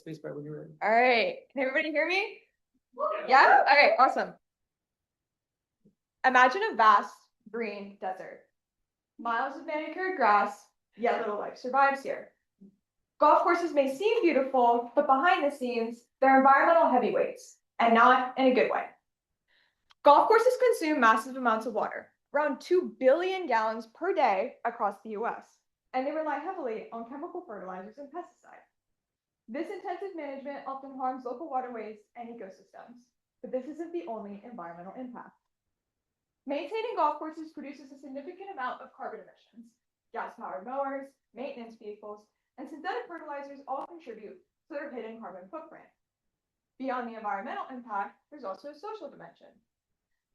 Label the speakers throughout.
Speaker 1: spacebar when you're ready.
Speaker 2: All right, can everybody hear me? Yeah? Okay, awesome. Imagine a vast green desert. Miles of manicured grass, yet little life survives here. Golf courses may seem beautiful, but behind the scenes, they're environmental heavyweights, and not in a good way. Golf courses consume massive amounts of water, around 2 billion gallons per day across the US, and they rely heavily on chemical fertilizers and pesticides. This intensive management often harms local waterways and ecosystems, but this isn't the only environmental impact. Maintaining golf courses produces a significant amount of carbon emissions. Gas-powered mowers, maintenance vehicles, and synthetic fertilizers all contribute to their hidden carbon footprint. Beyond the environmental impact, there's also a social dimension.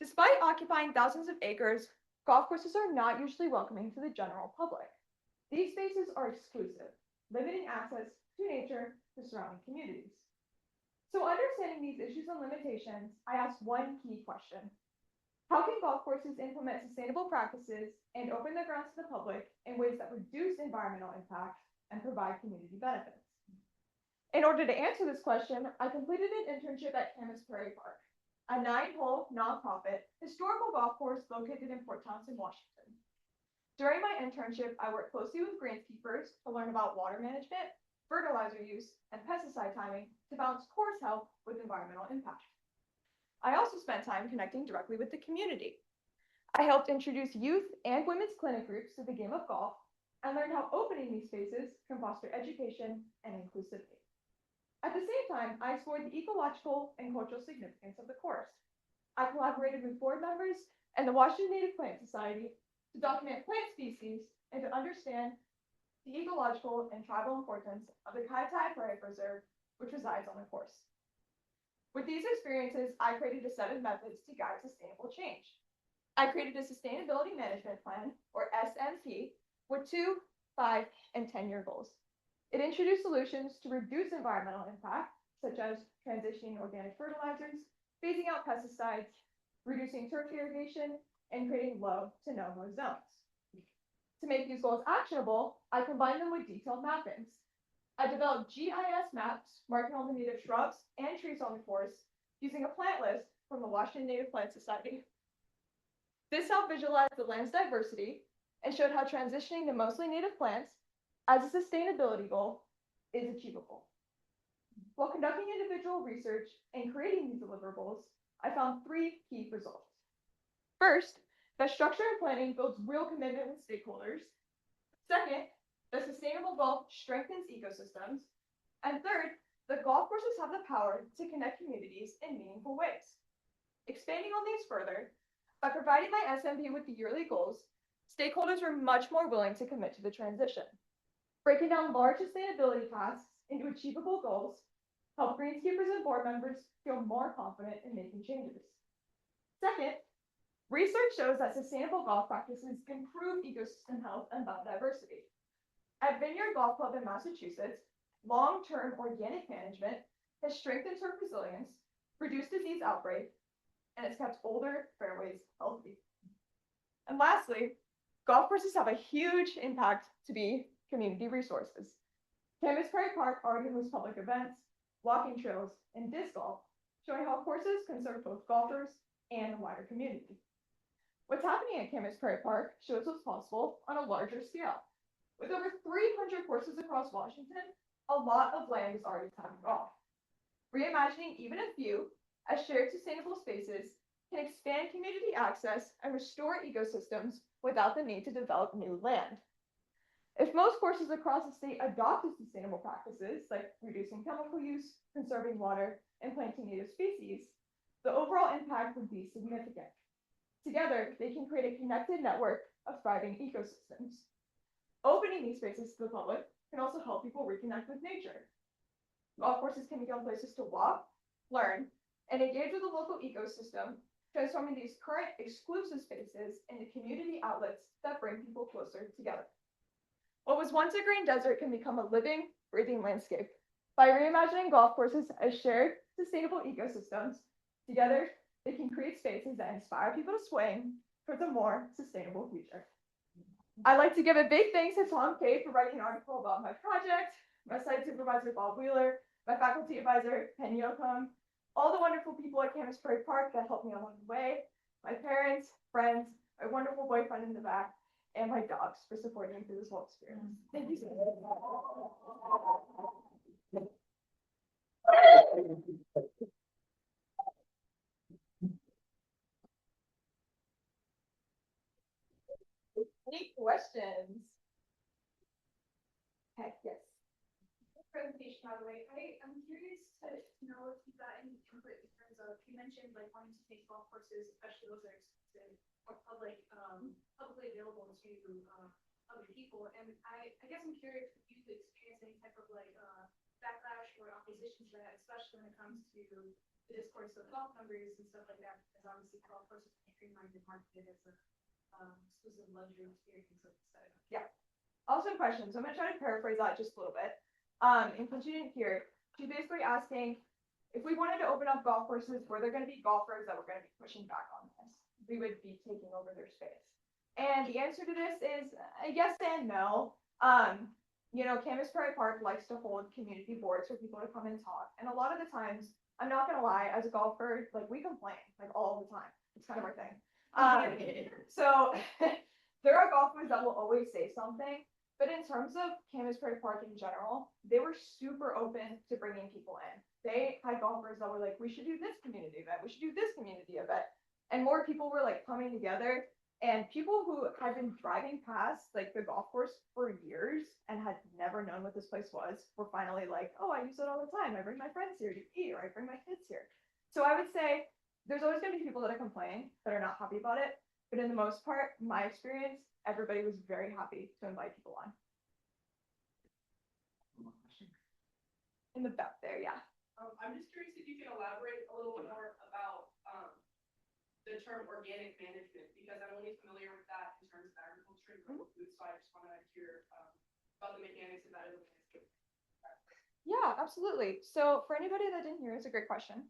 Speaker 2: Despite occupying thousands of acres, golf courses are not usually welcoming to the general public. These spaces are exclusive, limiting access to nature to surrounding communities. So understanding these issues and limitations, I asked one key question. How can golf courses implement sustainable practices and open their grounds to the public in ways that reduce environmental impact and provide community benefits? In order to answer this question, I completed an internship at Camas Prairie Park, a 9-hole nonprofit historical golf course located in Port Townsend, Washington. During my internship, I worked closely with greenskeepers to learn about water management, fertilizer use, and pesticide timing to balance course health with environmental impact. I also spent time connecting directly with the community. I helped introduce youth and women's clinic groups to the game of golf and learned how opening these spaces can foster education and inclusivity. At the same time, I explored the ecological and cultural significance of the course. I collaborated with board members and the Washington Native Plant Society to document plant species and to understand the ecological and tribal importance of the Kaitai Prairie Preserve, which resides on the course. With these experiences, I created a set of methods to guide sustainable change. I created a sustainability management plan, or SMP, with 2, 5, and 10-year goals. It introduced solutions to reduce environmental impact, such as transitioning organic fertilizers, phasing out pesticides, reducing turf irrigation, and creating low to no-mow zones. To make these goals actionable, I combined them with detailed mappings. I developed GIS maps marking all the native shrubs and trees on the course using a plant list from the Washington Native Plant Society. This helped visualize the land's diversity and showed how transitioning to mostly native plants as a sustainability goal is achievable. While conducting individual research and creating these deliverables, I found 3 key results. First, that structure and planning builds real commitment with stakeholders. Second, the sustainable golf strengthens ecosystems. And third, the golf courses have the power to connect communities in meaningful ways. Expanding on these further, by providing my SMP with the yearly goals, stakeholders were much more willing to commit to the transition. Breaking down large sustainability tasks into achievable goals helped greenskeepers and board members feel more confident in making changes. Second, research shows that sustainable golf practices improve ecosystem health and biodiversity. At Vineyard Golf Club in Massachusetts, long-term organic management has strengthened turf resilience, reduced disease outbreak, and it's kept older fairways healthy. And lastly, golf courses have a huge impact to be community resources. Camas Prairie Park already hosts public events, walking trails, and disc golf, showing how courses can serve both golfers and the wider community. What's happening at Camas Prairie Park shows what's possible on a larger scale. With over 300 courses across Washington, a lot of land is already tapped off. Reimagining even a few as shared sustainable spaces can expand community access and restore ecosystems without the need to develop new land. If most courses across the state adopted sustainable practices like reducing chemical use, conserving water, and planting native species, the overall impact would be significant. Together, they can create a connected network of thriving ecosystems. Opening these spaces to the public can also help people reconnect with nature. Golf courses can become places to walk, learn, and engage with the local ecosystem, transforming these current exclusive spaces into community outlets that bring people closer together. What was once a green desert can become a living, breathing landscape. By reimagining golf courses as shared, sustainable ecosystems, together, they can create spaces that inspire people to swing towards a more sustainable future. I'd like to give a big thanks to Tom Kay for writing an article about my project, my site supervisor Bob Wheeler, my faculty advisor, Penny Yocum, all the wonderful people at Campus Prairie Park that helped me along the way, my parents, friends, my wonderful boyfriend in the back, and my dogs for supporting me through this whole experience. Thank you so much. Any questions? Heck, yes.
Speaker 1: Presentation, by the way, I'm curious to know if you got any input in terms of, you mentioned like wanting to make golf courses, especially those that are expensive, or publicly available to other people. And I guess I'm curious if you've experienced any type of backlash or opposition to that, especially when it comes to the discourse of golf numbers and stuff like that, because obviously golf courses are streamlined and marketed as a exclusive luxury experience of the set.
Speaker 2: Yeah. Awesome question. So I'm gonna try to paraphrase that just a little bit. In case you didn't hear, she's basically asking if we wanted to open up golf courses, were there going to be golfers that were going to be pushing back on this? We would be taking over their space. And the answer to this is yes and no. Campus Prairie Park likes to hold community boards for people to come and talk. And a lot of the times, I'm not going to lie, as a golfer, we complain all the time. It's kind of our thing. So there are golfers that will always say something. But in terms of Campus Prairie Park in general, they were super open to bringing people in. They had golfers that were like, we should do this community event. We should do this community event. And more people were coming together. And people who had been driving past the golf course for years and had never known what this place was were finally like, oh, I use it all the time. I bring my friends here to eat, or I bring my kids here. So I would say there's always going to be people that are complaining, that are not happy about it. But in the most part, my experience, everybody was very happy to invite people on. In the back there, yeah.
Speaker 3: I'm just curious if you can elaborate a little bit more about the term organic management, because I'm only familiar with that in terms of agriculture and food, so I just want to hear about the mechanics of that in the landscape.
Speaker 2: Yeah, absolutely. So for anybody that didn't hear, it's a great question.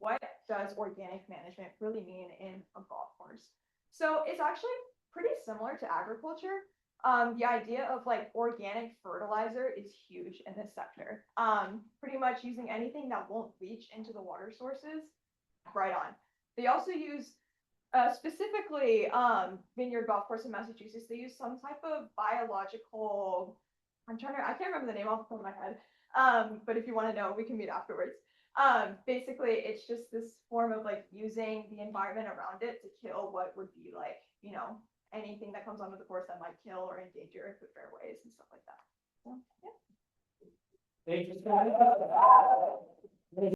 Speaker 2: What does organic management really mean in a golf course? So it's actually pretty similar to agriculture. The idea of organic fertilizer is huge in this sector. Pretty much using anything that won't leach into the water sources, right on. They also use specifically Vineyard Golf Course in Massachusetts. They use some type of biological. I can't remember the name off the top of my head. But if you want to know, we can meet afterwards. Basically, it's just this form of using the environment around it to kill what would be anything that comes onto the course that might kill or endanger the fairways and stuff like that. So, yeah.
Speaker 4: Thank you.